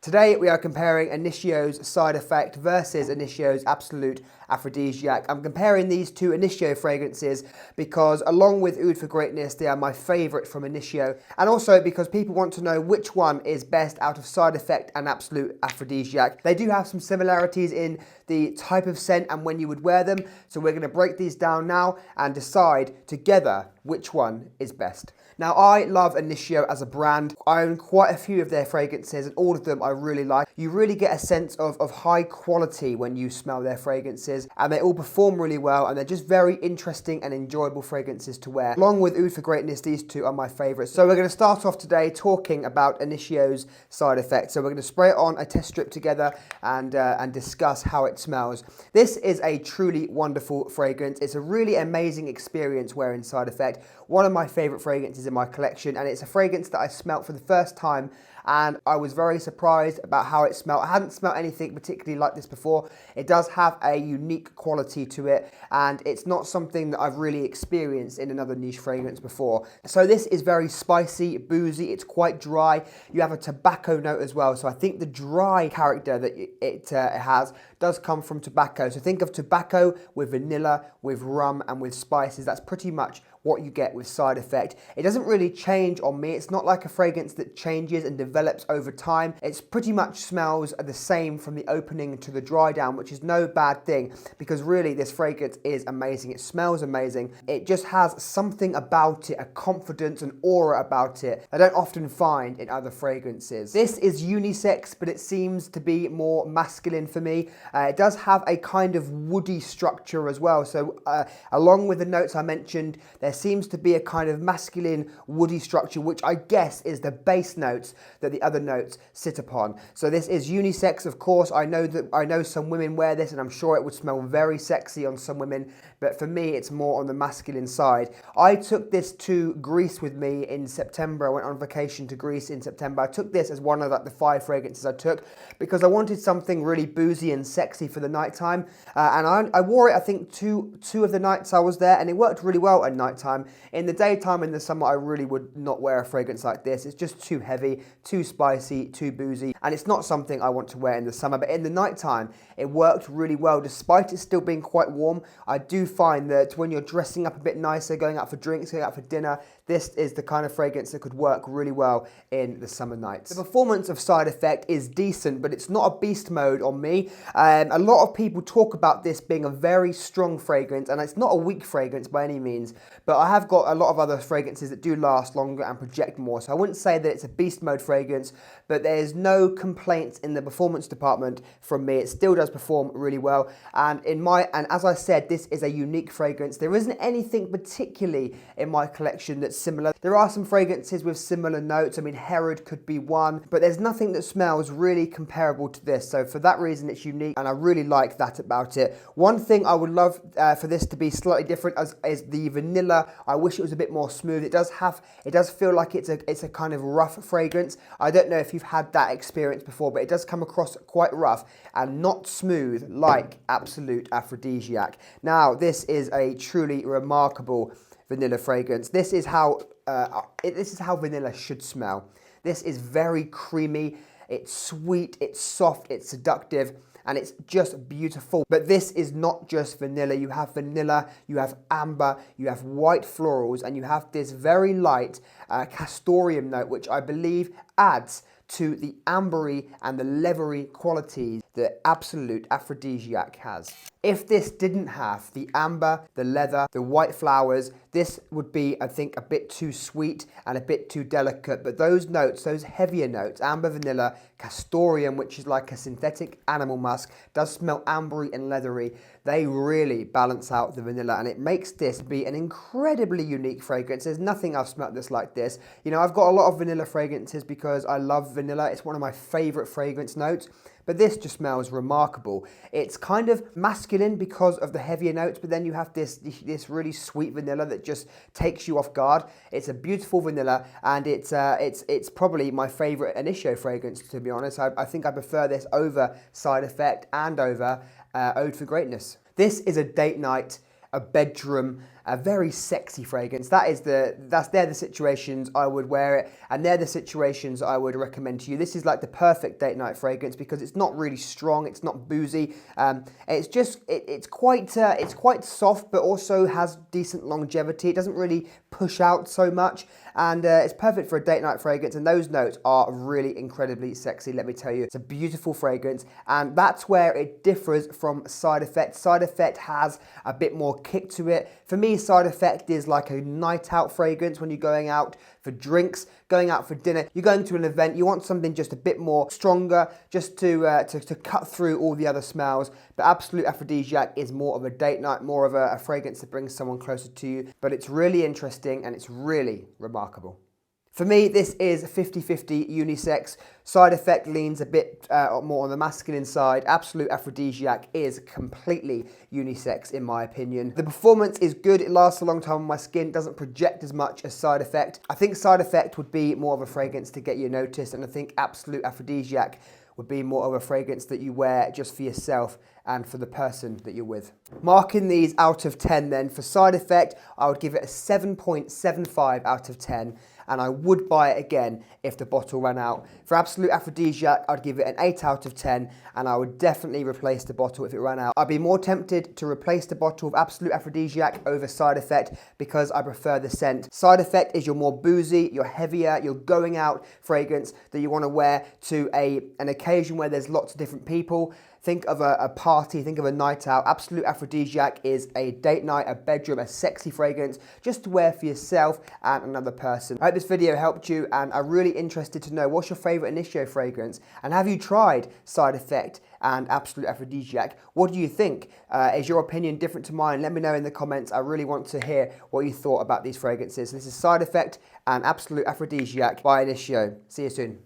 Today we are comparing Initio's Side Effect versus Initio's Absolute Aphrodisiac. I'm comparing these two Initio fragrances because along with Oud for Greatness, they are my favourite from Initio, and also because people want to know which one is best out of Side Effect and Absolute Aphrodisiac. They do have some similarities in the type of scent and when you would wear them, so we're going to break these down now and decide together which one is best. Now, I love Initio as a brand. I own quite a few of their fragrances and all of them I really like. You really get a sense of high quality when you smell their fragrances, and they all perform really well, and they're just very interesting and enjoyable fragrances to wear. Along with Oud for Greatness, these two are my favourites. So we're going to start off today talking about Initio's Side Effect. So we're going to spray it on a test strip together and discuss how it smells. This is a truly wonderful fragrance. It's a really amazing experience wearing Side Effect. One of my favourite fragrances in my collection, and it's a fragrance that I smelt for the first time and I was very surprised about how it smelled. I hadn't smelled anything particularly like this before. It does have a unique quality to it, and it's not something that I've really experienced in another niche fragrance before. So this is very spicy, boozy, it's quite dry. You have a tobacco note as well, so I think the dry character that it has does come from tobacco. So think of tobacco with vanilla, with rum, and with spices. That's pretty much what you get with Side Effect. It doesn't really change on me. It's not like a fragrance that changes and develops over time. It's pretty much smells the same from the opening to the dry down, which is no bad thing because really this fragrance is amazing. It smells amazing. It just has something about it, a confidence, an aura about it I don't often find in other fragrances. This is unisex, but it seems to be more masculine for me. It does have a kind of woody structure as well. So along with the notes I mentioned, there seems to be a kind of masculine woody structure, which I guess is the base notes that the other notes sit upon. So this is unisex, of course. I know some women wear this and I'm sure it would smell very sexy on some women, but for me it's more on the masculine side. I took this to Greece with me in September. I went on vacation to Greece in September. I took this as one of the 5 fragrances I took because I wanted something really boozy and sexy for the nighttime, and I wore it I think two of the nights I was there, and it worked really well at nighttime. In the daytime, in the summer, I really would not wear a fragrance like this. It's just too heavy, too spicy, too boozy, and it's not something I want to wear in the summer. But in the nighttime, it worked really well. Despite it still being quite warm, I do find that when you're dressing up a bit nicer, going out for drinks, going out for dinner, this is the kind of fragrance that could work really well in the summer nights. The performance of Side Effect is decent, but it's not a beast mode on me. A lot of people talk about this being a very strong fragrance, and it's not a weak fragrance by any means, but I have got a lot of other fragrances that do last longer and project more. So I wouldn't say that it's a beast mode fragrance, but there's no complaints in the performance department from me. It still does perform really well. And as I said, this is a unique fragrance. There isn't anything particularly in my collection that's similar. There are some fragrances with similar notes. I mean, Herod could be one, but there's nothing that smells really comparable to this. So for that reason, it's unique, and I really like that about it. One thing I would love for this to be slightly different is the vanilla. I wish it was a bit more smooth. It does feel like it's a kind of rough fragrance. I don't know if you've had that experience before, but it does come across quite rough and not smooth like Absolute Aphrodisiac. Now, this is a truly remarkable vanilla fragrance. This is how vanilla should smell. This is very creamy. It's sweet. It's soft. It's seductive. And it's just beautiful. But this is not just vanilla. You have vanilla, you have amber, you have white florals, and you have this very light castoreum note, which I believe adds to the ambery and the leathery qualities that Absolute Aphrodisiac has. If this didn't have the amber, the leather, the white flowers, this would be, I think, a bit too sweet and a bit too delicate. But those notes, those heavier notes, amber, vanilla, castoreum, which is like a synthetic animal musk, does smell ambery and leathery. They really balance out the vanilla, and it makes this be an incredibly unique fragrance. There's nothing I've smelled that's like this. You know, I've got a lot of vanilla fragrances because I love vanilla. It's one of my favorite fragrance notes. But this just smells remarkable. It's kind of masculine because of the heavier notes, but then you have this really sweet vanilla that just takes you off guard. It's a beautiful vanilla, and it's probably my favorite Initio fragrance, to be honest. I think I prefer this over Side Effect and over Oud for Greatness. This is a date night, a bedroom, a very sexy fragrance. They're the situations I would wear it, and they're the situations I would recommend to you. This is like the perfect date night fragrance because it's not really strong, it's not boozy. It's quite soft, but also has decent longevity. It doesn't really push out so much, and it's perfect for a date night fragrance, and those notes are really incredibly sexy, let me tell you. It's a beautiful fragrance, and that's where it differs from Side Effect. Side Effect has a bit more kick to it. For me, Side Effect is like a night out fragrance when you're going out for drinks, going out for dinner, you're going to an event, you want something just a bit more stronger, just to cut through all the other smells. But Absolute Aphrodisiac is more of a date night, more of a fragrance that brings someone closer to you. But it's really interesting and it's really remarkable. For me, this is 50-50 unisex. Side Effect leans a bit more on the masculine side. Absolute Aphrodisiac is completely unisex in my opinion. The performance is good, it lasts a long time on my skin, doesn't project as much as Side Effect. I think Side Effect would be more of a fragrance to get you noticed, and I think Absolute Aphrodisiac would be more of a fragrance that you wear just for yourself and for the person that you're with. Marking these out of 10 then, for Side Effect, I would give it a 7.75 out of 10. And I would buy it again if the bottle ran out. For Absolute Aphrodisiac, I'd give it an 8 out of 10, and I would definitely replace the bottle if it ran out. I'd be more tempted to replace the bottle of Absolute Aphrodisiac over Side Effect because I prefer the scent. Side Effect is your more boozy, your heavier, your going out fragrance that you want to wear to an occasion where there's lots of different people. Think of a party, think of a night out. Absolute Aphrodisiac is a date night, a bedroom, a sexy fragrance just to wear for yourself and another person. I hope this video helped you, and I'm really interested to know what's your favorite Initio fragrance, and have you tried Side Effect and Absolute Aphrodisiac? What do you think? Is your opinion different to mine? Let me know in the comments. I really want to hear what you thought about these fragrances. This is Side Effect and Absolute Aphrodisiac by Initio. See you soon.